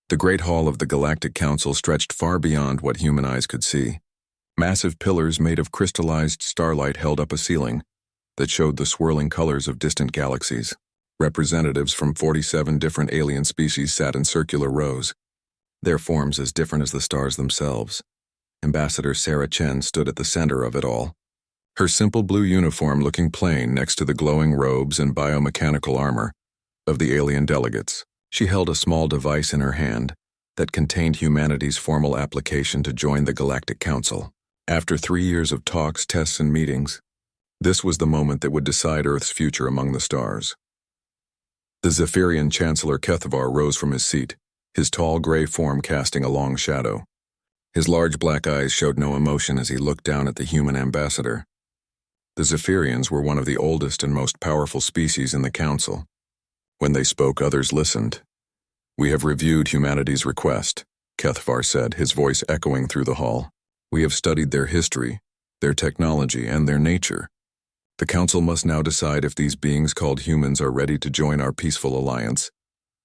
The Great Hall of the Galactic Council stretched far beyond what human eyes could see. Massive pillars made of crystallized starlight held up a ceiling that showed the swirling colors of distant galaxies. Representatives from 47 different alien species sat in circular rows, their forms as different as the stars themselves. Ambassador Sarah Chen stood at the center of it all, her simple blue uniform looking plain next to the glowing robes and biomechanical armor of the alien delegates. She held a small device in her hand that contained humanity's formal application to join the Galactic Council. After 3 years of talks, tests, and meetings, this was the moment that would decide Earth's future among the stars. The Zephyrian Chancellor Kethvar rose from his seat, his tall gray form casting a long shadow. His large black eyes showed no emotion as he looked down at the human ambassador. The Zephyrians were one of the oldest and most powerful species in the Council. When they spoke, others listened. "We have reviewed humanity's request," Kethvar said, his voice echoing through the hall. "We have studied their history, their technology, and their nature. The Council must now decide if these beings called humans are ready to join our peaceful alliance."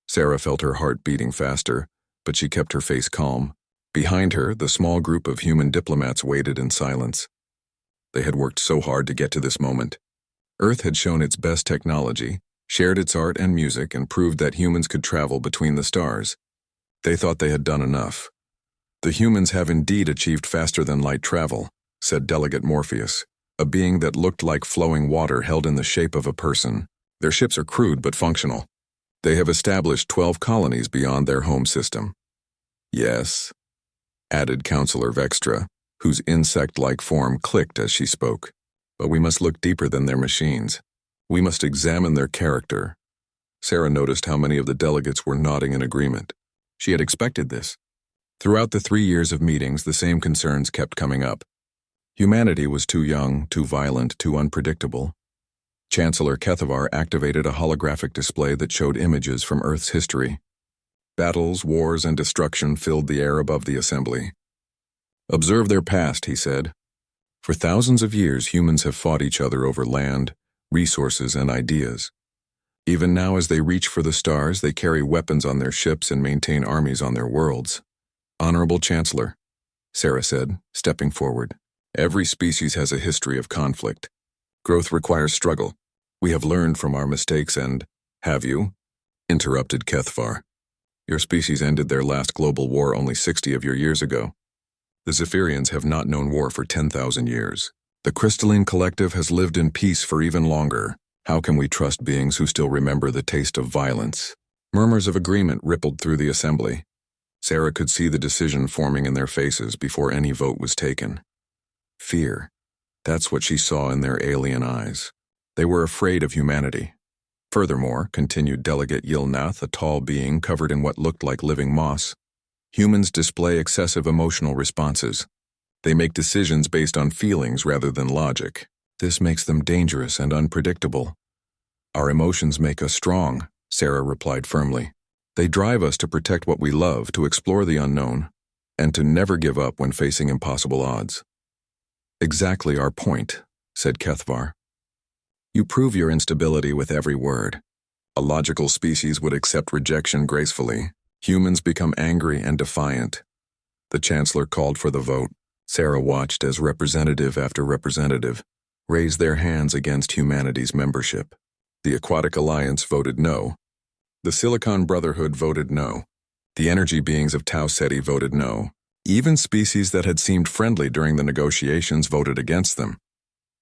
Sarah felt her heart beating faster, but she kept her face calm. Behind her, the small group of human diplomats waited in silence. They had worked so hard to get to this moment. Earth had shown its best technology, shared its art and music, and proved that humans could travel between the stars. They thought they had done enough. "The humans have indeed achieved faster-than-light travel," said Delegate Morpheus, a being that looked like flowing water held in the shape of a person. "Their ships are crude but functional. They have established 12 colonies beyond their home system." "Yes," added Counselor Vextra, whose insect-like form clicked as she spoke. "But we must look deeper than their machines. We must examine their character." Sarah noticed how many of the delegates were nodding in agreement. She had expected this. Throughout the 3 years of meetings, the same concerns kept coming up. Humanity was too young, too violent, too unpredictable. Chancellor Kethvar activated a holographic display that showed images from Earth's history. Battles, wars, and destruction filled the air above the assembly. "Observe their past," he said. "For thousands of years, humans have fought each other over land, resources, and ideas. Even now, as they reach for the stars, they carry weapons on their ships and maintain armies on their worlds." "Honorable Chancellor," Sarah said, stepping forward, "every species has a history of conflict. Growth requires struggle. We have learned from our mistakes and—" "Have you?" interrupted Kethvar. "Your species ended their last global war only 60 of your years ago. The Zephyrians have not known war for 10,000 years. The crystalline collective has lived in peace for even longer. How can we trust beings who still remember the taste of violence?" Murmurs of agreement rippled through the assembly. Sarah could see the decision forming in their faces before any vote was taken. Fear. That's what she saw in their alien eyes. They were afraid of humanity. "Furthermore," continued Delegate Yilnath, a tall being covered in what looked like living moss, "humans display excessive emotional responses. They make decisions based on feelings rather than logic. This makes them dangerous and unpredictable." "Our emotions make us strong," Sarah replied firmly. "They drive us to protect what we love, to explore the unknown, and to never give up when facing impossible odds." "Exactly our point," said Kethvar. "You prove your instability with every word. A logical species would accept rejection gracefully. Humans become angry and defiant." The Chancellor called for the vote. Sarah watched as representative after representative raised their hands against humanity's membership. The Aquatic Alliance voted no. The Silicon Brotherhood voted no. The energy beings of Tau Ceti voted no. Even species that had seemed friendly during the negotiations voted against them.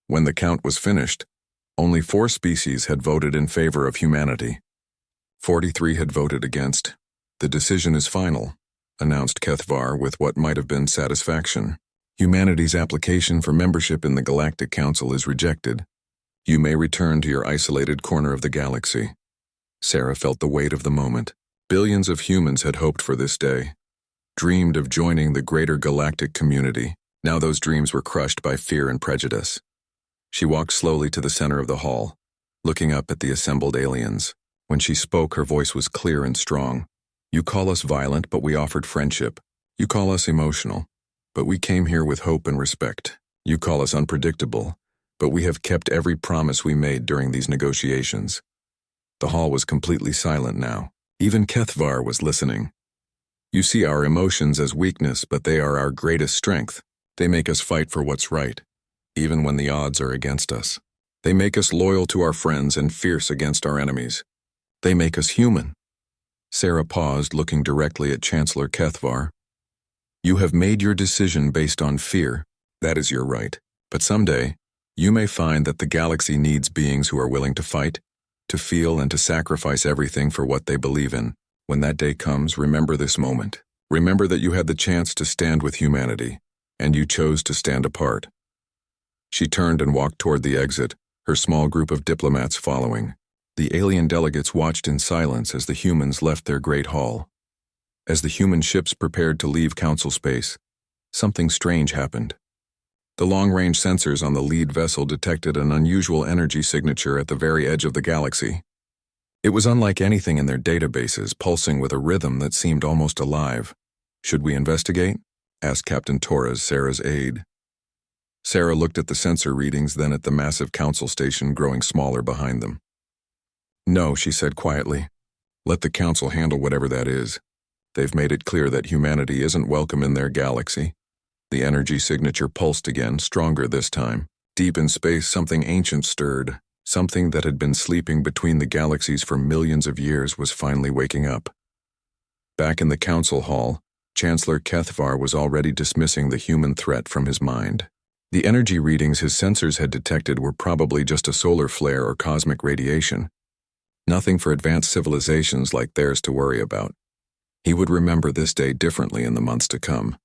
When the count was finished, only 4 species had voted in favor of humanity. 43 had voted against. "The decision is final," announced Kethvar with what might have been satisfaction. "Humanity's application for membership in the Galactic Council is rejected. You may return to your isolated corner of the galaxy." Sarah felt the weight of the moment. Billions of humans had hoped for this day, dreamed of joining the greater galactic community. Now those dreams were crushed by fear and prejudice. She walked slowly to the center of the hall, looking up at the assembled aliens. When she spoke, her voice was clear and strong. "You call us violent, but we offered friendship. You call us emotional, but we came here with hope and respect. You call us unpredictable, but we have kept every promise we made during these negotiations." The hall was completely silent now. Even Kethvar was listening. You see our emotions as weakness, but they are our greatest strength. They make us fight for what's right, even when the odds are against us. They make us loyal to our friends and fierce against our enemies. They make us human. Sarah paused, looking directly at Chancellor Kethvar. You have made your decision based on fear. That is your right. But someday, you may find that the galaxy needs beings who are willing to fight, to feel, and to sacrifice everything for what they believe in. When that day comes, remember this moment. Remember that you had the chance to stand with humanity, and you chose to stand apart. She turned and walked toward the exit, her small group of diplomats following. The alien delegates watched in silence as the humans left their great hall. As the human ships prepared to leave council space, something strange happened. The long-range sensors on the lead vessel detected an unusual energy signature at the very edge of the galaxy. It was unlike anything in their databases, pulsing with a rhythm that seemed almost alive. Should we investigate? Asked Captain Torres, Sarah's aide. Sarah looked at the sensor readings, then at the massive council station growing smaller behind them. No, she said quietly. Let the council handle whatever that is. They've made it clear that humanity isn't welcome in their galaxy. The energy signature pulsed again, stronger this time. Deep in space, something ancient stirred. Something that had been sleeping between the galaxies for millions of years was finally waking up. Back in the council hall, Chancellor Kethvar was already dismissing the human threat from his mind. The energy readings his sensors had detected were probably just a solar flare or cosmic radiation. Nothing for advanced civilizations like theirs to worry about. He would remember this day differently in the months to come.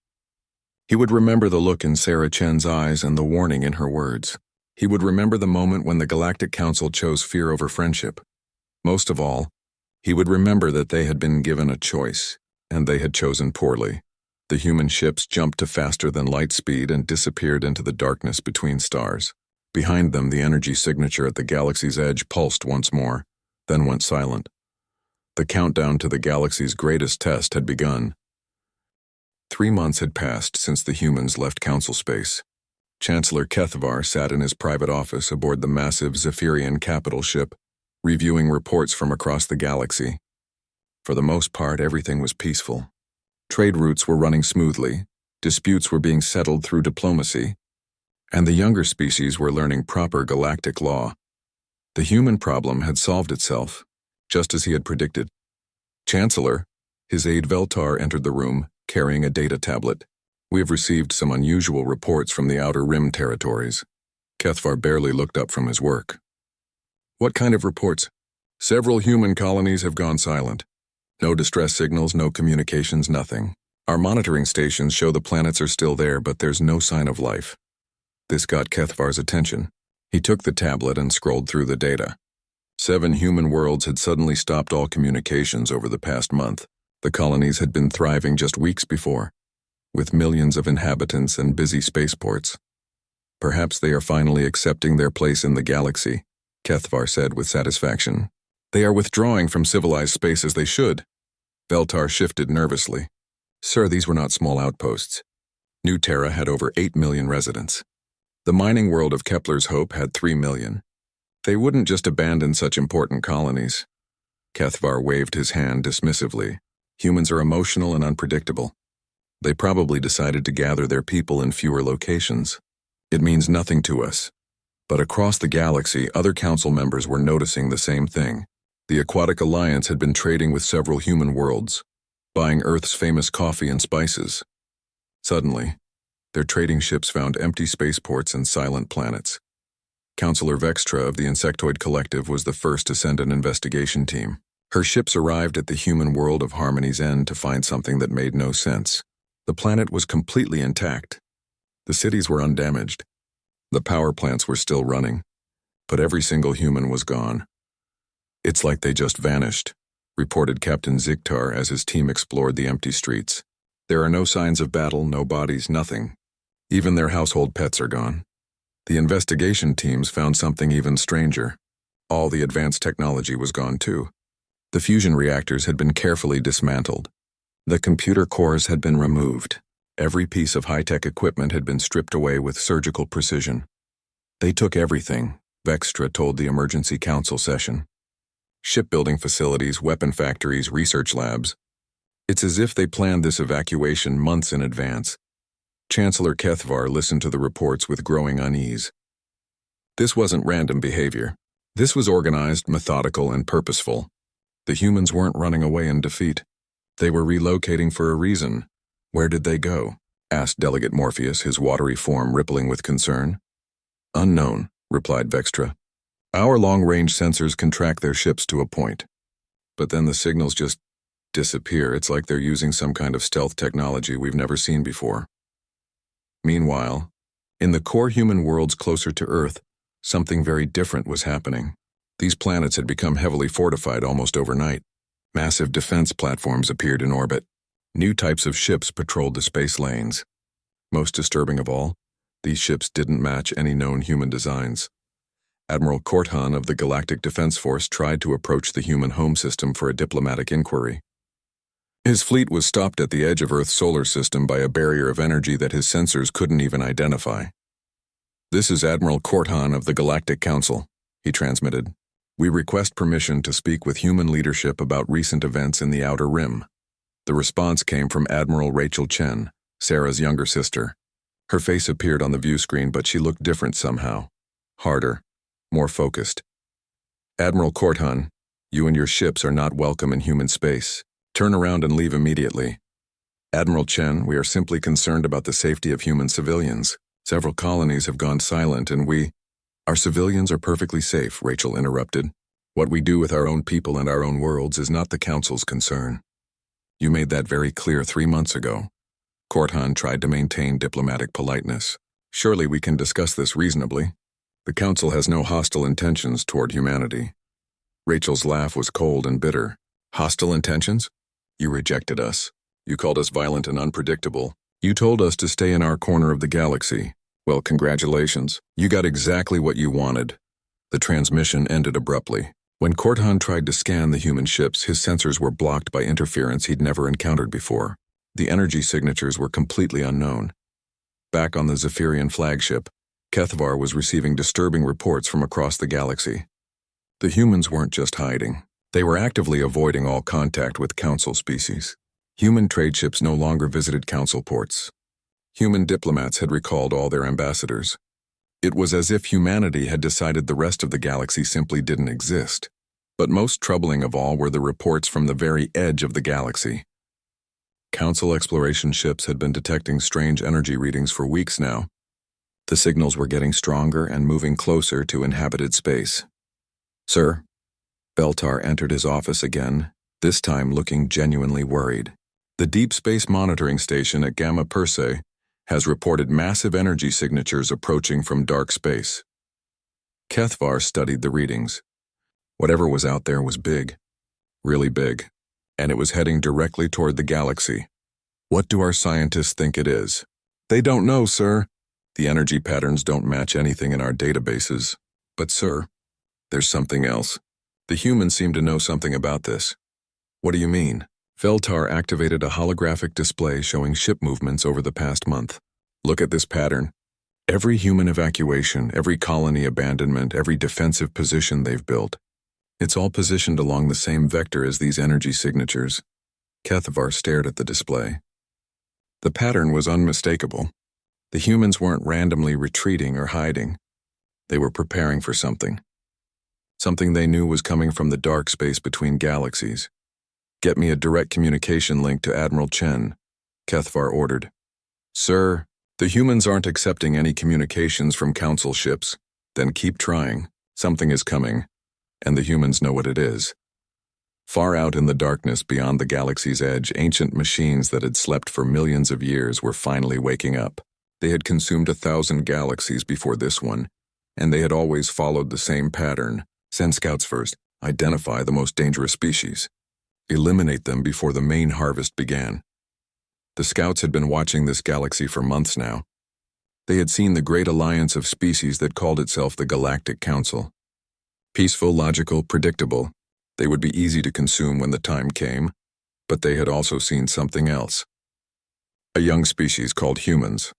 He would remember the look in Sarah Chen's eyes and the warning in her words. He would remember the moment when the Galactic Council chose fear over friendship. Most of all, he would remember that they had been given a choice, and they had chosen poorly. The human ships jumped to faster than light speed and disappeared into the darkness between stars. Behind them, the energy signature at the galaxy's edge pulsed once more, then went silent. The countdown to the galaxy's greatest test had begun. 3 months had passed since the humans left council space. Chancellor Kethvar sat in his private office aboard the massive Zephyrian capital ship, reviewing reports from across the galaxy. For the most part, everything was peaceful. Trade routes were running smoothly, disputes were being settled through diplomacy, and the younger species were learning proper galactic law. The human problem had solved itself, just as he had predicted. Chancellor, his aide Veltar entered the room, carrying a data tablet. We have received some unusual reports from the Outer Rim territories. Kethvar barely looked up from his work. What kind of reports? Several human colonies have gone silent. No distress signals, no communications, nothing. Our monitoring stations show the planets are still there, but there's no sign of life. This got Kethvar's attention. He took the tablet and scrolled through the data. 7 human worlds had suddenly stopped all communications over the past month. The colonies had been thriving just weeks before, with millions of inhabitants and busy spaceports. Perhaps they are finally accepting their place in the galaxy, Kethvar said with satisfaction. They are withdrawing from civilized space as they should. Veltar shifted nervously. Sir, these were not small outposts. New Terra had over 8 million residents. The mining world of Kepler's Hope had 3 million. They wouldn't just abandon such important colonies. Kethvar waved his hand dismissively. Humans are emotional and unpredictable. They probably decided to gather their people in fewer locations. It means nothing to us. But across the galaxy, other council members were noticing the same thing. The Aquatic Alliance had been trading with several human worlds, buying Earth's famous coffee and spices. Suddenly, their trading ships found empty spaceports and silent planets. Councillor Vextra of the Insectoid Collective was the first to send an investigation team. Her ships arrived at the human world of Harmony's End to find something that made no sense. The planet was completely intact. The cities were undamaged. The power plants were still running, but every single human was gone. It's like they just vanished, reported Captain Zigtar as his team explored the empty streets. There are no signs of battle, no bodies, nothing. Even their household pets are gone. The investigation teams found something even stranger. All the advanced technology was gone too. The fusion reactors had been carefully dismantled. The computer cores had been removed. Every piece of high-tech equipment had been stripped away with surgical precision. They took everything, Vextra told the emergency council session. Shipbuilding facilities, weapon factories, research labs. It's as if they planned this evacuation months in advance. Chancellor Kethvar listened to the reports with growing unease. This wasn't random behavior. This was organized, methodical, and purposeful. The humans weren't running away in defeat. They were relocating for a reason. Where did they go? Asked Delegate Morpheus, his watery form rippling with concern. Unknown, replied Vextra. Our long-range sensors can track their ships to a point. But then the signals just disappear. It's like they're using some kind of stealth technology we've never seen before. Meanwhile, in the core human worlds closer to Earth, something very different was happening. These planets had become heavily fortified almost overnight. Massive defense platforms appeared in orbit. New types of ships patrolled the space lanes. Most disturbing of all, these ships didn't match any known human designs. Admiral Korthan of the Galactic Defense Force tried to approach the human home system for a diplomatic inquiry. His fleet was stopped at the edge of Earth's solar system by a barrier of energy that his sensors couldn't even identify. This is Admiral Korthan of the Galactic Council, he transmitted. We request permission to speak with human leadership about recent events in the Outer Rim. The response came from Admiral Rachel Chen, Sarah's younger sister. Her face appeared on the view screen, but she looked different somehow. Harder, more focused. Admiral Korthan, you and your ships are not welcome in human space. Turn around and leave immediately. Admiral Chen, we are simply concerned about the safety of human civilians. Several colonies have gone silent and Our civilians are perfectly safe, Rachel interrupted. What we do with our own people and our own worlds is not the Council's concern. You made that very clear 3 months ago. Korthan tried to maintain diplomatic politeness. Surely we can discuss this reasonably. The Council has no hostile intentions toward humanity. Rachel's laugh was cold and bitter. Hostile intentions? You rejected us. You called us violent and unpredictable. You told us to stay in our corner of the galaxy. Well, congratulations. You got exactly what you wanted. The transmission ended abruptly. When Korthan tried to scan the human ships, his sensors were blocked by interference he'd never encountered before. The energy signatures were completely unknown. Back on the Zephyrian flagship, Kethvar was receiving disturbing reports from across the galaxy. The humans weren't just hiding. They were actively avoiding all contact with Council species. Human trade ships no longer visited Council ports. Human diplomats had recalled all their ambassadors. It was as if humanity had decided the rest of the galaxy simply didn't exist. But most troubling of all were the reports from the very edge of the galaxy. Council exploration ships had been detecting strange energy readings for weeks now. The signals were getting stronger and moving closer to inhabited space. Sir, Beltar entered his office again, this time looking genuinely worried. The Deep Space Monitoring Station at Gamma Persei has reported massive energy signatures approaching from dark space. Kethvar studied the readings. Whatever was out there was big, really big, and it was heading directly toward the galaxy. What do our scientists think it is? They don't know, sir. The energy patterns don't match anything in our databases. But, sir, there's something else. The humans seem to know something about this. What do you mean? Veltar activated a holographic display showing ship movements over the past month. Look at this pattern. Every human evacuation, every colony abandonment, every defensive position they've built. It's all positioned along the same vector as these energy signatures. Kethvar stared at the display. The pattern was unmistakable. The humans weren't randomly retreating or hiding. They were preparing for something. Something they knew was coming from the dark space between galaxies. Get me a direct communication link to Admiral Chen, Kethvar ordered. Sir, the humans aren't accepting any communications from Council ships. Then keep trying. Something is coming, and the humans know what it is. Far out in the darkness beyond the galaxy's edge, ancient machines that had slept for millions of years were finally waking up. They had consumed 1,000 galaxies before this one, and they had always followed the same pattern. Send scouts first. Identify the most dangerous species. Eliminate them before the main harvest began. The scouts had been watching this galaxy for months now. They had seen the great alliance of species that called itself the Galactic Council. Peaceful, logical, predictable, they would be easy to consume when the time came, but they had also seen something else. A young species called humans.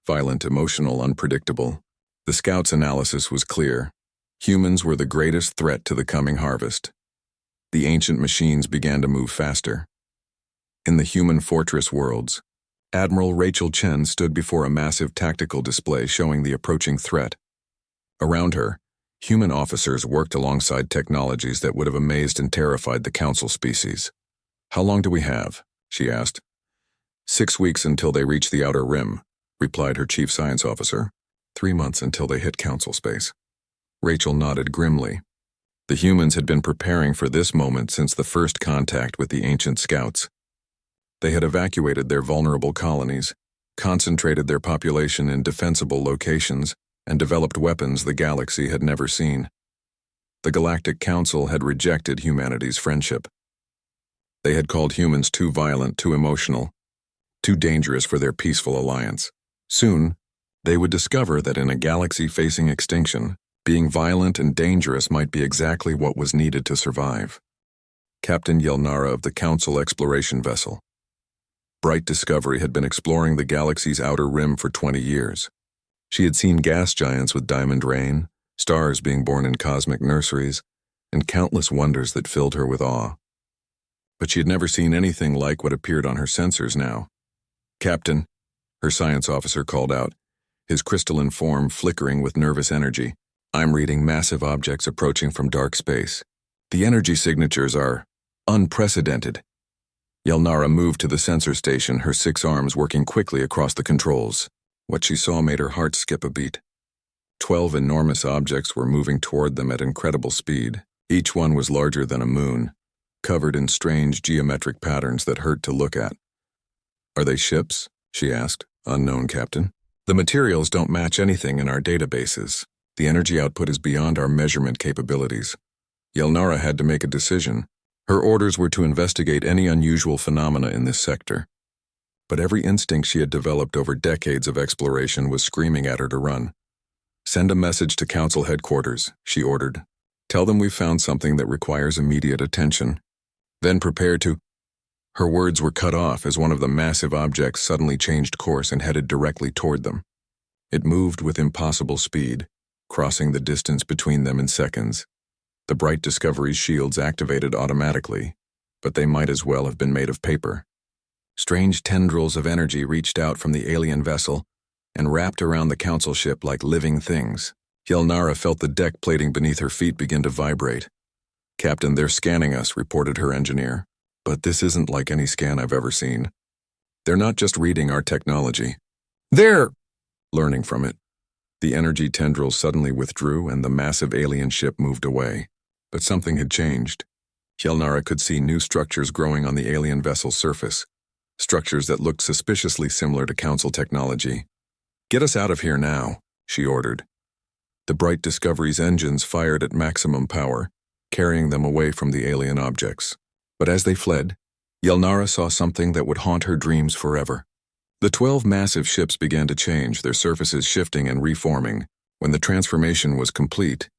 Violent, emotional, unpredictable. The scouts' analysis was clear. Humans were the greatest threat to the coming harvest. The ancient machines began to move faster. In the human fortress worlds, Admiral Rachel Chen stood before a massive tactical display showing the approaching threat. Around her, human officers worked alongside technologies that would have amazed and terrified the Council species. "How long do we have?" she asked. 6 weeks until they reach the outer rim," replied her chief science officer. 3 months until they hit Council space. Rachel nodded grimly. The humans had been preparing for this moment since the first contact with the ancient scouts. They had evacuated their vulnerable colonies, concentrated their population in defensible locations, and developed weapons the galaxy had never seen. The Galactic Council had rejected humanity's friendship. They had called humans too violent, too emotional, too dangerous for their peaceful alliance. Soon, they would discover that in a galaxy facing extinction, being violent and dangerous might be exactly what was needed to survive. Captain Yelnara of the Council exploration vessel. Bright Discovery had been exploring the galaxy's outer rim for 20 years. She had seen gas giants with diamond rain, stars being born in cosmic nurseries, and countless wonders that filled her with awe. But she had never seen anything like what appeared on her sensors now. "Captain," her science officer called out, his crystalline form flickering with nervous energy, "I'm reading massive objects approaching from dark space. The energy signatures are unprecedented." Yelnara moved to the sensor station, her 6 arms working quickly across the controls. What she saw made her heart skip a beat. 12 enormous objects were moving toward them at incredible speed. Each one was larger than a moon, covered in strange geometric patterns that hurt to look at. "Are they ships?" she asked. "Unknown, Captain. The materials don't match anything in our databases. The energy output is beyond our measurement capabilities." Yelnara had to make a decision. Her orders were to investigate any unusual phenomena in this sector. But every instinct she had developed over decades of exploration was screaming at her to run. "Send a message to Council headquarters," she ordered. "Tell them we've found something that requires immediate attention. Then prepare to—" Her words were cut off as one of the massive objects suddenly changed course and headed directly toward them. It moved with impossible speed, crossing the distance between them in seconds. The Bright Discovery's shields activated automatically, but they might as well have been made of paper. Strange tendrils of energy reached out from the alien vessel and wrapped around the Council ship like living things. Yelnara felt the deck plating beneath her feet begin to vibrate. "Captain, they're scanning us," reported her engineer. "But this isn't like any scan I've ever seen. They're not just reading our technology. They're learning from it." The energy tendrils suddenly withdrew and the massive alien ship moved away. But something had changed. Yelnara could see new structures growing on the alien vessel's surface, structures that looked suspiciously similar to Council technology. "Get us out of here now," she ordered. The Bright Discovery's engines fired at maximum power, carrying them away from the alien objects. But as they fled, Yelnara saw something that would haunt her dreams forever. The 12 massive ships began to change, their surfaces shifting and reforming. When the transformation was complete,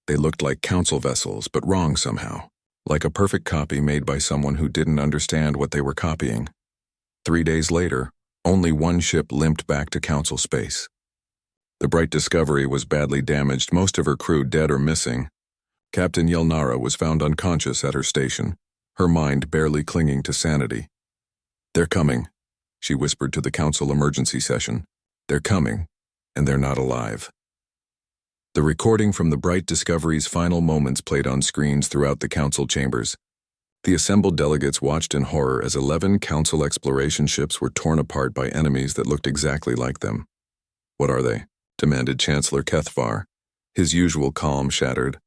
they looked like Council vessels, but wrong somehow, like a perfect copy made by someone who didn't understand what they were copying. 3 days later, only one ship limped back to Council space. The Bright Discovery was badly damaged, most of her crew dead or missing. Captain Yelnara was found unconscious at her station, her mind barely clinging to sanity. "They're coming," she whispered to the Council emergency session. "They're coming, and they're not alive." The recording from the Bright Discovery's final moments played on screens throughout the Council chambers. The assembled delegates watched in horror as 11 Council exploration ships were torn apart by enemies that looked exactly like them. "What are they?" demanded Chancellor Kethvar, his usual calm shattered.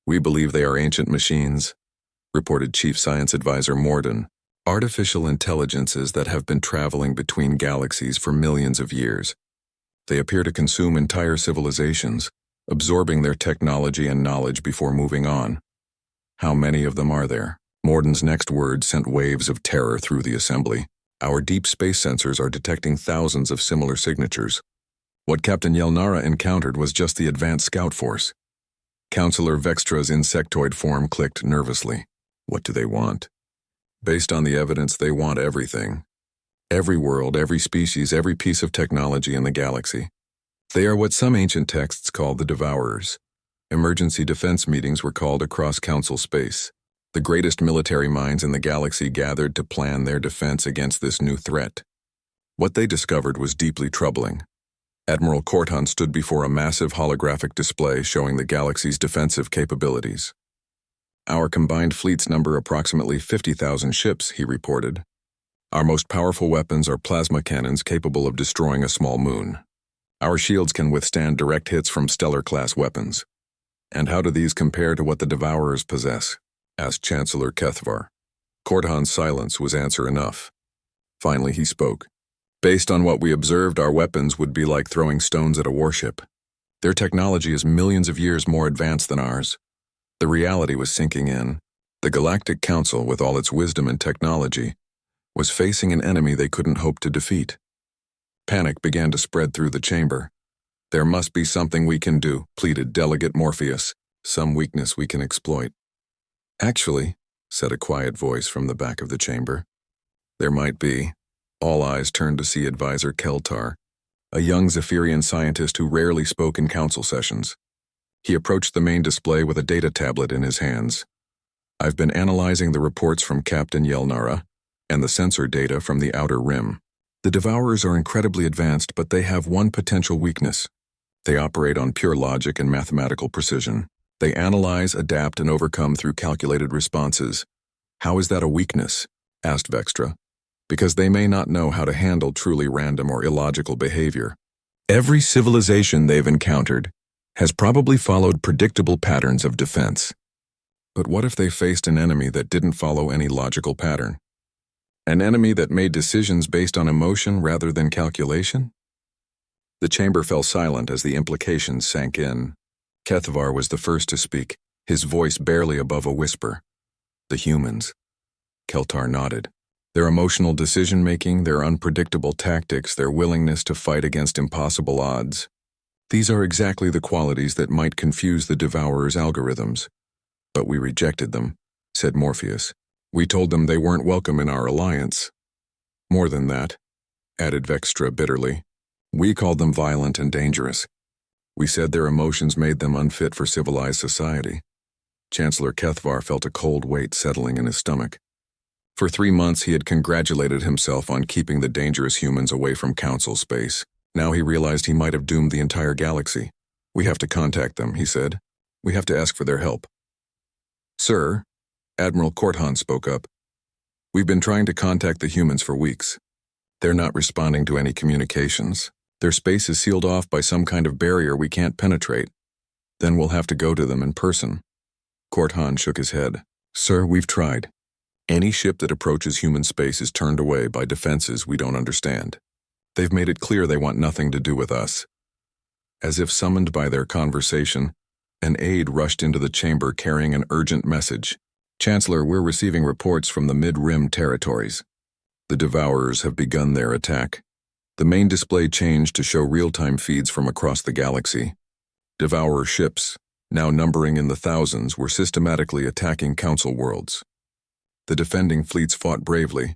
"We believe they are ancient machines," reported Chief Science Advisor Morden. "Artificial intelligences that have been traveling between galaxies for millions of years. They appear to consume entire civilizations, absorbing their technology and knowledge before moving on. How many of them are there?" Morden's next words sent waves of terror through the assembly. "Our deep space sensors are detecting thousands of similar signatures." What Captain Yelnara encountered was just the advanced scout force. Councillor Vextra's insectoid form clicked nervously. What do they want? Based on the evidence, they want everything. Every world, every species, every piece of technology in the galaxy. They are what some ancient texts call the Devourers. Emergency defense meetings were called across Council space. The greatest military minds in the galaxy gathered to plan their defense against this new threat. What they discovered was deeply troubling. Admiral Corton stood before a massive holographic display showing the galaxy's defensive capabilities. Our combined fleets number approximately 50,000 ships, he reported. Our most powerful weapons are plasma cannons capable of destroying a small moon. Our shields can withstand direct hits from stellar-class weapons. And how do these compare to what the Devourers possess? Asked Chancellor Kethvar. Corton's silence was answer enough. Finally he spoke. Based on what we observed, our weapons would be like throwing stones at a warship. Their technology is millions of years more advanced than ours. The reality was sinking in. The Galactic Council, with all its wisdom and technology, was facing an enemy they couldn't hope to defeat. Panic began to spread through the chamber. There must be something we can do, pleaded Delegate Morpheus. Some weakness we can exploit. Actually, said a quiet voice from the back of the chamber. There might be. All eyes turned to see Advisor Keltar, a young Zephyrian scientist who rarely spoke in council sessions. He approached the main display with a data tablet in his hands. I've been analyzing the reports from Captain Yelnara and the sensor data from the Outer Rim. The Devourers are incredibly advanced, but they have one potential weakness. They operate on pure logic and mathematical precision. They analyze, adapt, and overcome through calculated responses. How is that a weakness? Asked Vextra. Because they may not know how to handle truly random or illogical behavior. Every civilization they've encountered has probably followed predictable patterns of defense. But what if they faced an enemy that didn't follow any logical pattern? An enemy that made decisions based on emotion rather than calculation? The chamber fell silent as the implications sank in. Kethvar was the first to speak, his voice barely above a whisper. The humans. Keltar nodded. Their emotional decision-making, their unpredictable tactics, their willingness to fight against impossible odds. These are exactly the qualities that might confuse the Devourer's algorithms. But we rejected them, said Morpheus. We told them they weren't welcome in our alliance. More than that, added Vextra bitterly. We called them violent and dangerous. We said their emotions made them unfit for civilized society. Chancellor Kethvar felt a cold weight settling in his stomach. For 3 months he had congratulated himself on keeping the dangerous humans away from council space. Now he realized he might have doomed the entire galaxy. We have to contact them, he said. We have to ask for their help. Sir, Admiral Corton spoke up. We've been trying to contact the humans for weeks. They're not responding to any communications. Their space is sealed off by some kind of barrier we can't penetrate. Then we'll have to go to them in person. Corton shook his head. Sir, we've tried. Any ship that approaches human space is turned away by defenses we don't understand. They've made it clear they want nothing to do with us. As if summoned by their conversation, an aide rushed into the chamber carrying an urgent message. Chancellor, we're receiving reports from the mid-rim territories. The Devourers have begun their attack. The main display changed to show real-time feeds from across the galaxy. Devourer ships, now numbering in the thousands, were systematically attacking council worlds. The defending fleets fought bravely,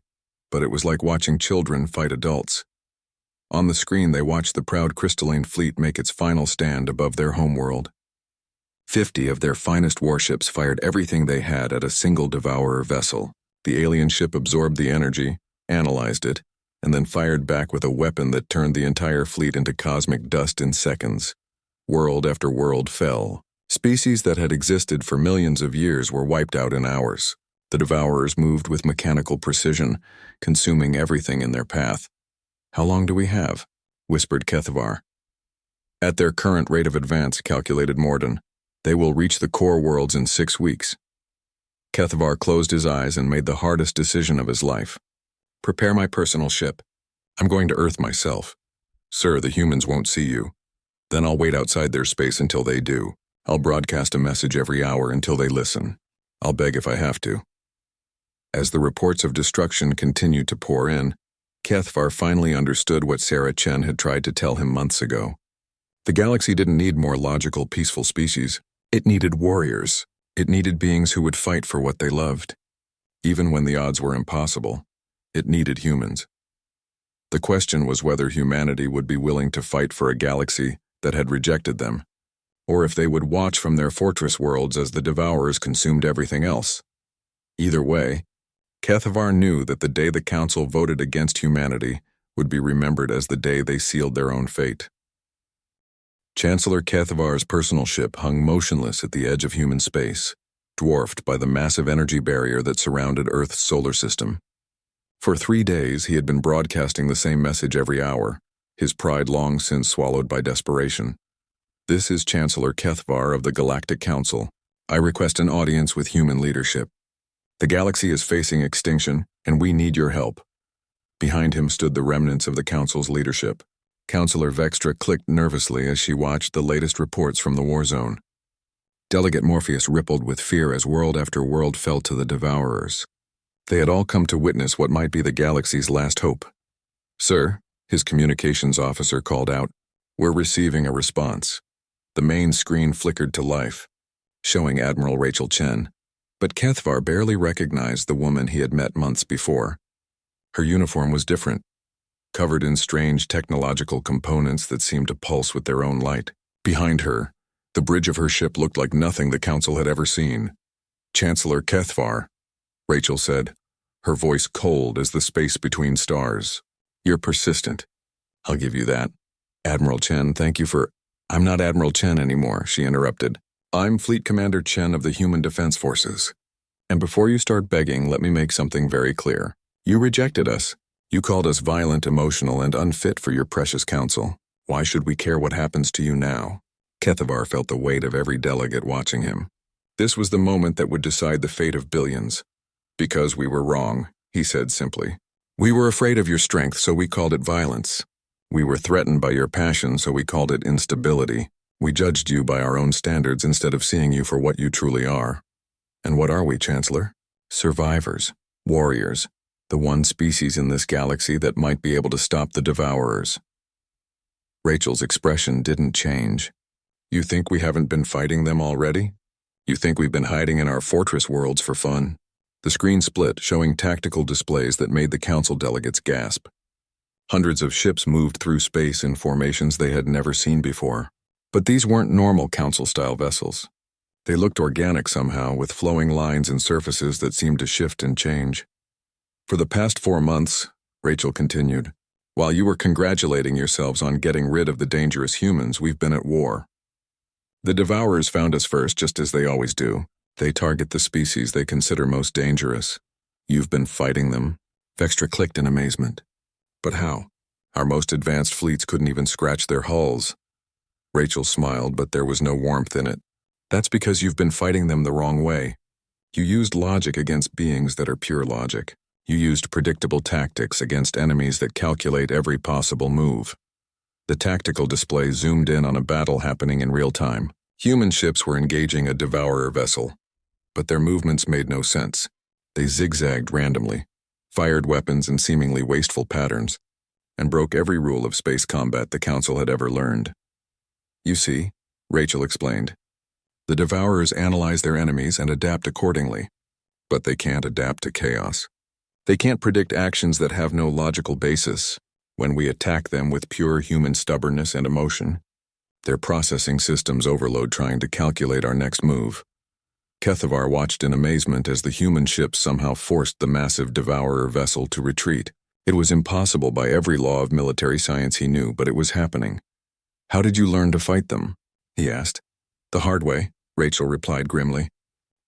but it was like watching children fight adults. On the screen they watched the proud crystalline fleet make its final stand above their homeworld. 50 of their finest warships fired everything they had at a single Devourer vessel. The alien ship absorbed the energy, analyzed it, and then fired back with a weapon that turned the entire fleet into cosmic dust in seconds. World after world fell. Species that had existed for millions of years were wiped out in hours. The Devourers moved with mechanical precision, consuming everything in their path. How long do we have? Whispered Kethvar. At their current rate of advance, calculated Morden, they will reach the core worlds in 6 weeks. Kethvar closed his eyes and made the hardest decision of his life. Prepare my personal ship. I'm going to Earth myself. Sir, the humans won't see you. Then I'll wait outside their space until they do. I'll broadcast a message every hour until they listen. I'll beg if I have to. As the reports of destruction continued to pour in, Kethvar finally understood what Sarah Chen had tried to tell him months ago. The galaxy didn't need more logical, peaceful species. It needed warriors. It needed beings who would fight for what they loved. Even when the odds were impossible, it needed humans. The question was whether humanity would be willing to fight for a galaxy that had rejected them, or if they would watch from their fortress worlds as the Devourers consumed everything else. Either way, Kethavar knew that the day the Council voted against humanity would be remembered as the day they sealed their own fate. Chancellor Kethavar's personal ship hung motionless at the edge of human space, dwarfed by the massive energy barrier that surrounded Earth's solar system. For 3 days, he had been broadcasting the same message every hour, his pride long since swallowed by desperation. This is Chancellor Kethavar of the Galactic Council. I request an audience with human leadership. The galaxy is facing extinction, and we need your help. Behind him stood the remnants of the Council's leadership. Councillor Vextra clicked nervously as she watched the latest reports from the war zone. Delegate Morpheus rippled with fear as world after world fell to the Devourers. They had all come to witness what might be the galaxy's last hope. "Sir," his communications officer called out, "we're receiving a response." The main screen flickered to life, showing Admiral Rachel Chen, but Kethavar barely recognized the woman he had met months before. Her uniform was different, covered in strange technological components that seemed to pulse with their own light. Behind her, the bridge of her ship looked like nothing the Council had ever seen. "Chancellor Kethavar," Rachel said, her voice cold as the space between stars. "You're persistent. I'll give you that." "Admiral Chen, thank you for—" "I'm not Admiral Chen anymore," she interrupted. "I'm Fleet Commander Chen of the Human Defense Forces. And before you start begging, let me make something very clear. You rejected us. You called us violent, emotional, and unfit for your precious council. Why should we care what happens to you now?" Kethavar felt the weight of every delegate watching him. This was the moment that would decide the fate of billions. "Because we were wrong," he said simply. "We were afraid of your strength, so we called it violence. We were threatened by your passion, so we called it instability. We judged you by our own standards instead of seeing you for what you truly are. And what are we, Chancellor? Survivors, warriors, the one species in this galaxy that might be able to stop the Devourers." Rachel's expression didn't change. "You think we haven't been fighting them already? You think we've been hiding in our fortress worlds for fun?" The screen split, showing tactical displays that made the Council delegates gasp. Hundreds of ships moved through space in formations they had never seen before. But these weren't normal Council-style vessels. They looked organic somehow, with flowing lines and surfaces that seemed to shift and change. "For the past 4 months," Rachel continued, "while you were congratulating yourselves on getting rid of the dangerous humans, we've been at war. The Devourers found us first, just as they always do. They target the species they consider most dangerous. You've been fighting them." Vextra clicked in amazement. "But how? Our most advanced fleets couldn't even scratch their hulls." Rachel smiled, but there was no warmth in it. "That's because you've been fighting them the wrong way. You used logic against beings that are pure logic. You used predictable tactics against enemies that calculate every possible move." The tactical display zoomed in on a battle happening in real time. Human ships were engaging a Devourer vessel, but their movements made no sense. They zigzagged randomly, fired weapons in seemingly wasteful patterns, and broke every rule of space combat the Council had ever learned. "You see," Rachel explained, "the Devourers analyze their enemies and adapt accordingly, but they can't adapt to chaos. They can't predict actions that have no logical basis. When we attack them with pure human stubbornness and emotion, their processing systems overload trying to calculate our next move." Kethavar watched in amazement as the human ships somehow forced the massive Devourer vessel to retreat. It was impossible by every law of military science he knew, but it was happening. "How did you learn to fight them?" he asked. "The hard way," Rachel replied grimly.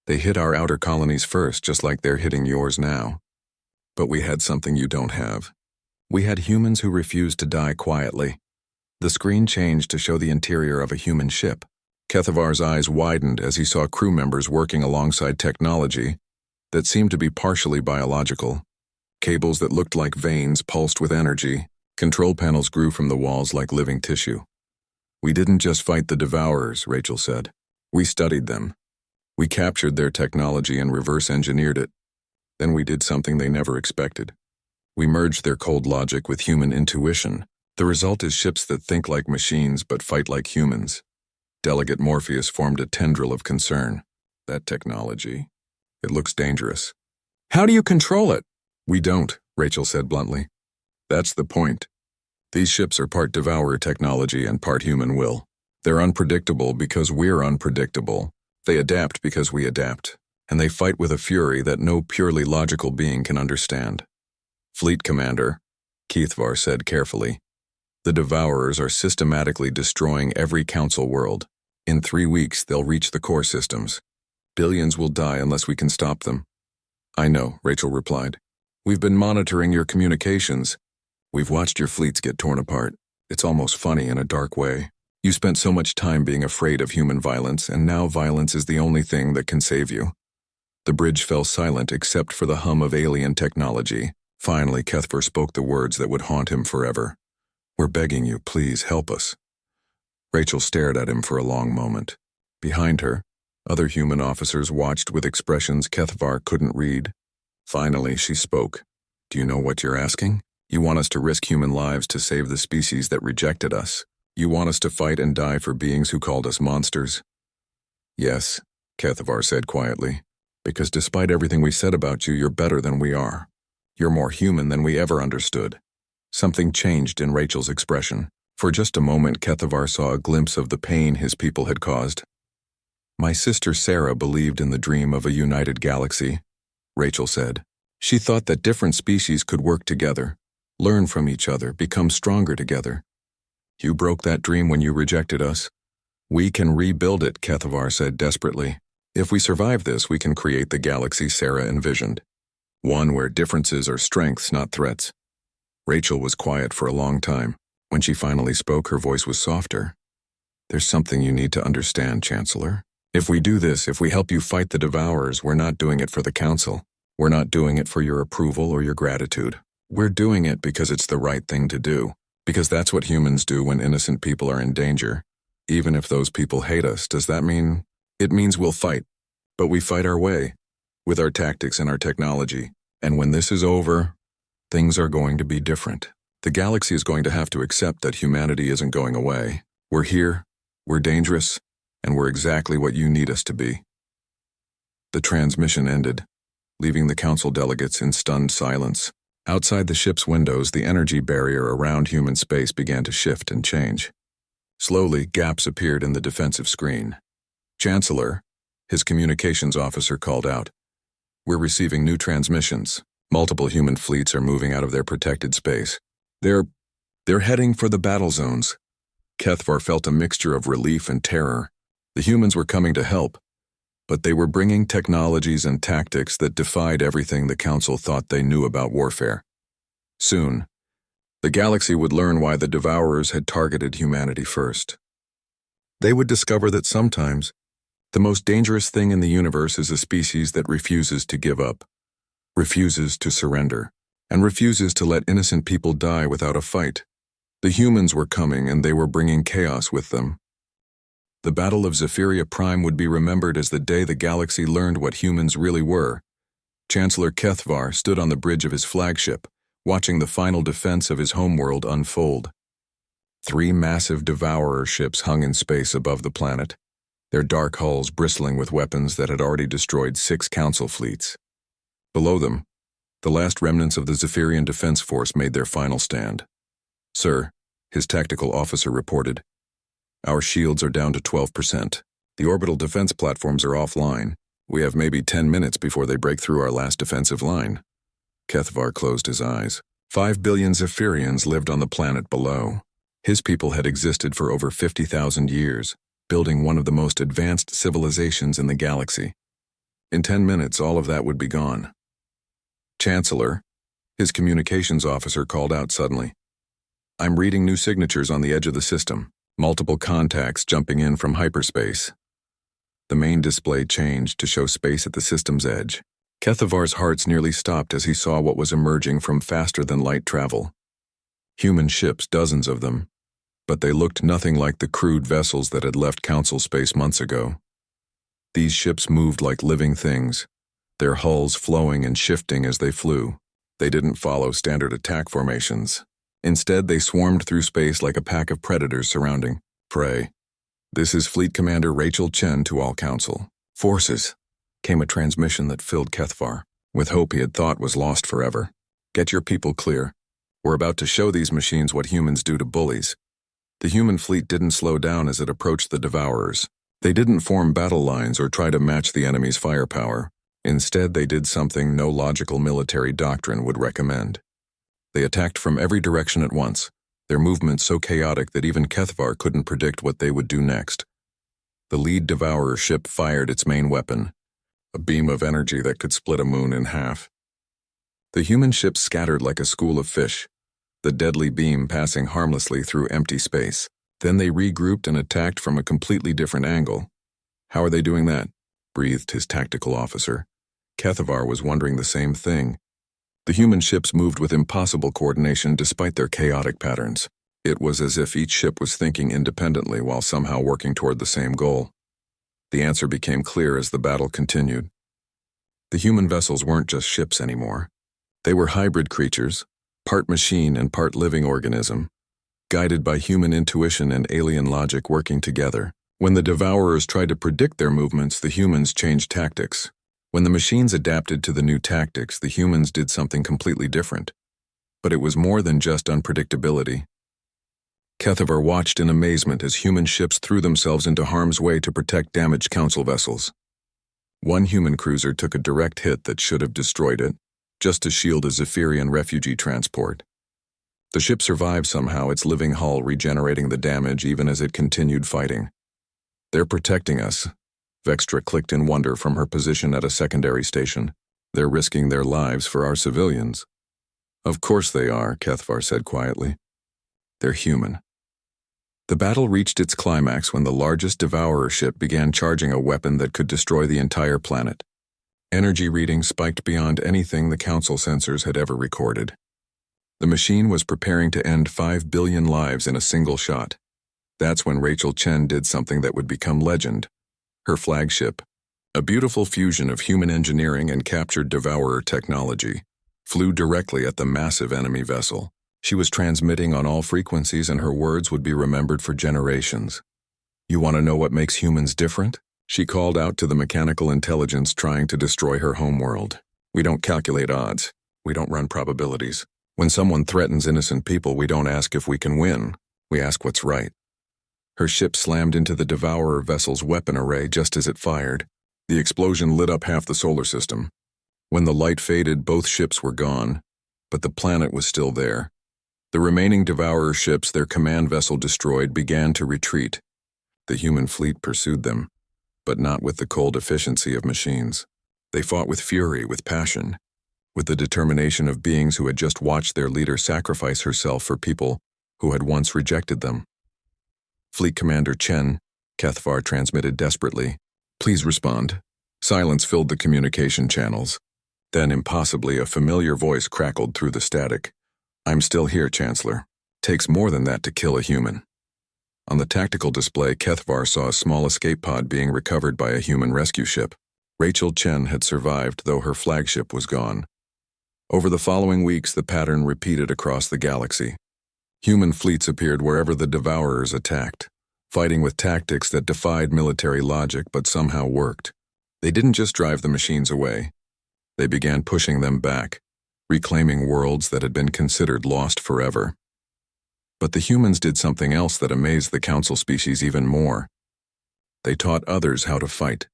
"They hit our outer colonies first, just like they're hitting yours now. But we had something you don't have. We had humans who refused to die quietly." The screen changed to show the interior of a human ship. Kethavar's eyes widened as he saw crew members working alongside technology that seemed to be partially biological. Cables that looked like veins pulsed with energy. Control panels grew from the walls like living tissue. "We didn't just fight the Devourers," Rachel said. "We studied them. We captured their technology and reverse-engineered it. Then we did something they never expected. We merged their cold logic with human intuition. The result is ships that think like machines but fight like humans." Delegate Morpheus formed a tendril of concern. "That technology, it looks dangerous." "How do you control it?" "We don't," Rachel said bluntly. "That's the point. These ships are part Devourer technology and part human will. They're unpredictable because we're unpredictable. They adapt because we adapt. and they fight with a fury that no purely logical being can understand. Fleet Commander, HFY said carefully, the Devourers are systematically destroying every Council world. In 3 weeks, they'll reach the core systems. Billions will die unless we can stop them. I know, Rachel replied. We've been monitoring your communications. We've watched your fleets get torn apart. It's almost funny in a dark way. You spent so much time being afraid of human violence, and now violence is the only thing that can save you. The bridge fell silent except for the hum of alien technology. Finally, HFY spoke the words that would haunt him forever. We're begging you, please help us. Rachel stared at him for a long moment. Behind her, other human officers watched with expressions HFY couldn't read. Finally, she spoke. Do you know what you're asking? You want us to risk human lives to save the species that rejected us. You want us to fight and die for beings who called us monsters? Yes, HFY said quietly, because despite everything we said about you, you're better than we are. You're more human than we ever understood. Something changed in Rachel's expression. For just a moment, HFY saw a glimpse of the pain his people had caused. My sister Sarah believed in the dream of a united galaxy, Rachel said. She thought that different species could work together, learn from each other, become stronger together. You broke that dream when you rejected us. We can rebuild it, HFY said desperately. If we survive this, we can create the galaxy Sarah envisioned. One where differences are strengths, not threats. Rachel was quiet for a long time. When she finally spoke, her voice was softer. There's something you need to understand, Chancellor. If we do this, if we help you fight the Devourers, we're not doing it for the Council. We're not doing it for your approval or your gratitude. We're doing it because it's the right thing to do. Because that's what humans do when innocent people are in danger. Even if those people hate us, does that mean? It means we'll fight. But we fight our way, with our tactics and our technology. And when this is over, things are going to be different. The galaxy is going to have to accept that humanity isn't going away. We're here, we're dangerous, and we're exactly what you need us to be. The transmission ended, leaving the Council delegates in stunned silence. Outside the ship's windows, the energy barrier around human space began to shift and change. Slowly, gaps appeared in the defensive screen. Chancellor, his communications officer called out. We're receiving new transmissions. Multiple human fleets are moving out of their protected space. They're heading for the battle zones. HFY felt a mixture of relief and terror. The humans were coming to help, but they were bringing technologies and tactics that defied everything the Council thought they knew about warfare. Soon, the galaxy would learn why the Devourers had targeted humanity first. They would discover that sometimes, the most dangerous thing in the universe is a species that refuses to give up, refuses to surrender, and refuses to let innocent people die without a fight. The humans were coming, and they were bringing chaos with them. The Battle of Zephyria Prime would be remembered as the day the galaxy learned what humans really were. Chancellor HFY stood on the bridge of his flagship, watching the final defense of his homeworld unfold. 3 massive Devourer ships hung in space above the planet, their dark hulls bristling with weapons that had already destroyed 6 Council fleets. Below them, the last remnants of the Zephyrian Defense Force made their final stand. Sir, his tactical officer reported, our shields are down to 12%. The orbital defense platforms are offline. We have maybe 10 minutes before they break through our last defensive line. HFY closed his eyes. 5 billion Zephyrians lived on the planet below. His people had existed for over 50,000 years, building one of the most advanced civilizations in the galaxy. In 10 minutes, all of that would be gone. Chancellor, his communications officer called out suddenly. I'm reading new signatures on the edge of the system. Multiple contacts jumping in from hyperspace. The main display changed to show space at the system's edge. HFY's heart nearly stopped as he saw what was emerging from faster-than-light travel. Human ships, dozens of them, but they looked nothing like the crude vessels that had left Council space months ago. These ships moved like living things, their hulls flowing and shifting as they flew. They didn't follow standard attack formations. Instead, they swarmed through space like a pack of predators surrounding prey. This is Fleet Commander Rachel Chen to all Council. Forces, came a transmission that filled HFY, with hope he had thought was lost forever. Get your people clear. We're about to show these machines what humans do to bullies. The human fleet didn't slow down as it approached the Devourers. They didn't form battle lines or try to match the enemy's firepower. Instead, they did something no logical military doctrine would recommend. They attacked from every direction at once, their movements so chaotic that even Kethvar couldn't predict what they would do next. The lead Devourer ship fired its main weapon, a beam of energy that could split a moon in half. The human ships scattered like a school of fish, the deadly beam passing harmlessly through empty space. Then they regrouped and attacked from a completely different angle. "How are they doing that?" breathed his tactical officer. Kethvar was wondering the same thing. The human ships moved with impossible coordination despite their chaotic patterns. It was as if each ship was thinking independently while somehow working toward the same goal. The answer became clear as the battle continued. The human vessels weren't just ships anymore. They were hybrid creatures, part machine and part living organism, guided by human intuition and alien logic working together. When the Devourers tried to predict their movements, the humans changed tactics. When the machines adapted to the new tactics, the humans did something completely different. But it was more than just unpredictability. Kethvar watched in amazement as human ships threw themselves into harm's way to protect damaged council vessels. One human cruiser took a direct hit that should have destroyed it, just to shield a Zephyrian refugee transport. The ship survived somehow, its living hull regenerating the damage even as it continued fighting. "They're protecting us," Vextra clicked in wonder from her position at a secondary station. "They're risking their lives for our civilians." "Of course they are," Kethvar said quietly. "They're human." The battle reached its climax when the largest Devourer ship began charging a weapon that could destroy the entire planet. Energy readings spiked beyond anything the Council sensors had ever recorded. The machine was preparing to end 5 billion lives in a single shot. That's when Rachel Chen did something that would become legend. Her flagship, a beautiful fusion of human engineering and captured Devourer technology, flew directly at the massive enemy vessel. She was transmitting on all frequencies and her words would be remembered for generations. "You want to know what makes humans different?" She called out to the mechanical intelligence trying to destroy her homeworld. "We don't calculate odds. We don't run probabilities. When someone threatens innocent people, we don't ask if we can win. We ask what's right." Her ship slammed into the Devourer vessel's weapon array just as it fired. The explosion lit up half the solar system. When the light faded, both ships were gone, but the planet was still there. The remaining Devourer ships, their command vessel destroyed, began to retreat. The human fleet pursued them, but not with the cold efficiency of machines. They fought with fury, with passion, with the determination of beings who had just watched their leader sacrifice herself for people who had once rejected them. "Fleet Commander Chen," Kethvar transmitted desperately. "Please respond." Silence filled the communication channels. Then, impossibly, a familiar voice crackled through the static. "I'm still here, Chancellor. Takes more than that to kill a human." On the tactical display, Kethvar saw a small escape pod being recovered by a human rescue ship. Rachel Chen had survived, though her flagship was gone. Over the following weeks, the pattern repeated across the galaxy. Human fleets appeared wherever the Devourers attacked, fighting with tactics that defied military logic but somehow worked. They didn't just drive the machines away. They began pushing them back, reclaiming worlds that had been considered lost forever. But the humans did something else that amazed the Council species even more. They taught others how to fight.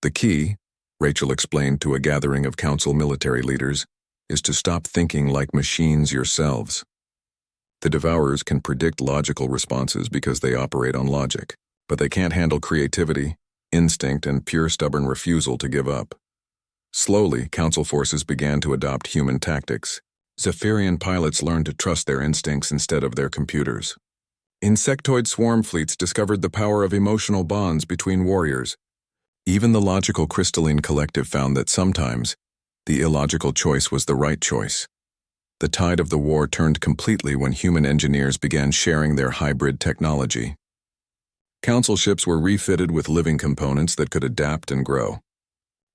"The key," Rachel explained to a gathering of Council military leaders, "is to stop thinking like machines yourselves. The Devourers can predict logical responses because they operate on logic, but they can't handle creativity, instinct, and pure stubborn refusal to give up." Slowly, Council forces began to adopt human tactics. Zephyrian pilots learned to trust their instincts instead of their computers. Insectoid swarm fleets discovered the power of emotional bonds between warriors. Even the logical crystalline collective found that sometimes the illogical choice was the right choice. The tide of the war turned completely when human engineers began sharing their hybrid technology. Council ships were refitted with living components that could adapt and grow.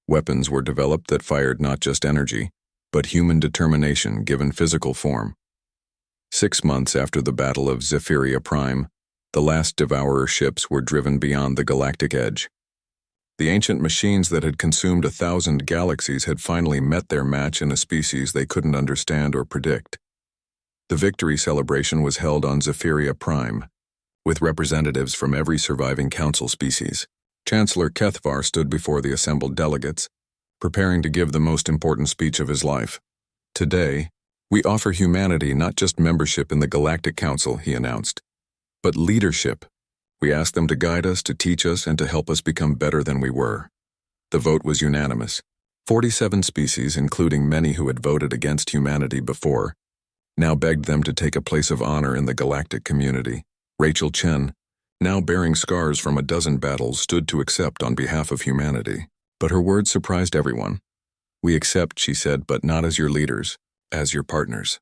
Weapons were developed that fired not just energy, but human determination given physical form. 6 months after the Battle of Zephyria Prime, the last Devourer ships were driven beyond the galactic edge. The ancient machines that had consumed 1,000 galaxies had finally met their match in a species they couldn't understand or predict. The victory celebration was held on Zephyria Prime, with representatives from every surviving Council species. Chancellor Kethvar stood before the assembled delegates, preparing to give the most important speech of his life. Today, we offer humanity not just membership in the Galactic Council, he announced, but leadership. We ask them to guide us, to teach us, and to help us become better than we were. The vote was unanimous. 47 species, including many who had voted against humanity before, now begged them to take a place of honor in the galactic community. Rachel Chen, now bearing scars from a dozen battles, stood to accept on behalf of humanity. But her words surprised everyone. "We accept," she said, "but not as your leaders, as your partners."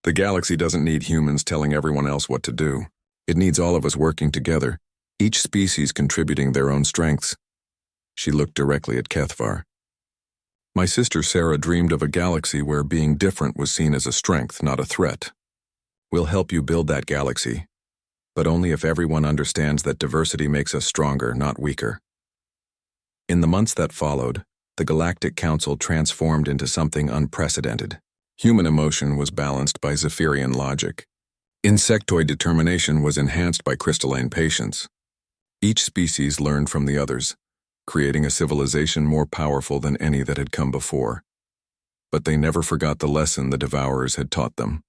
The galaxy doesn't need humans telling everyone else what to do. It needs all of us working together, each species contributing their own strengths. She looked directly at Kethvar. "My sister Sarah dreamed of a galaxy where being different was seen as a strength, not a threat. We'll help you build that galaxy, but only if everyone understands that diversity makes us stronger, not weaker." In the months that followed, the Galactic Council transformed into something unprecedented. Human emotion was balanced by Zephyrian logic. Insectoid determination was enhanced by crystalline patience. Each species learned from the others, creating a civilization more powerful than any that had come before. But they never forgot the lesson the Devourers had taught them.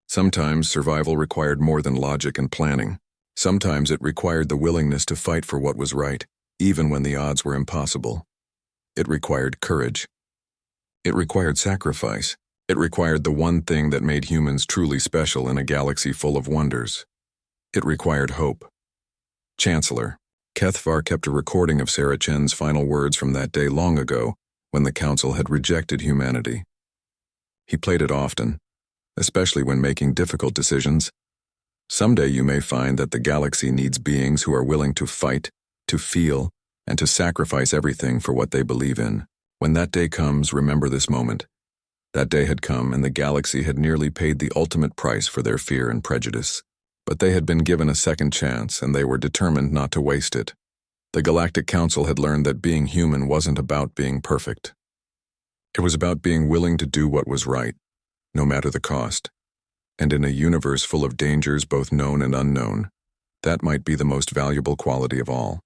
Sometimes survival required more than logic and planning. Sometimes it required the willingness to fight for what was right, even when the odds were impossible. It required courage. It required sacrifice. It required the one thing that made humans truly special in a galaxy full of wonders. It required hope. Chancellor Kethvar kept a recording of Sarah Chen's final words from that day long ago, when the Council had rejected humanity. He played it often, especially when making difficult decisions. Someday you may find that the galaxy needs beings who are willing to fight, to feel, and to sacrifice everything for what they believe in. When that day comes, remember this moment. That day had come, and the galaxy had nearly paid the ultimate price for their fear and prejudice. But they had been given a second chance, and they were determined not to waste it. The Galactic Council had learned that being human wasn't about being perfect. It was about being willing to do what was right, no matter the cost. And in a universe full of dangers, both known and unknown, that might be the most valuable quality of all.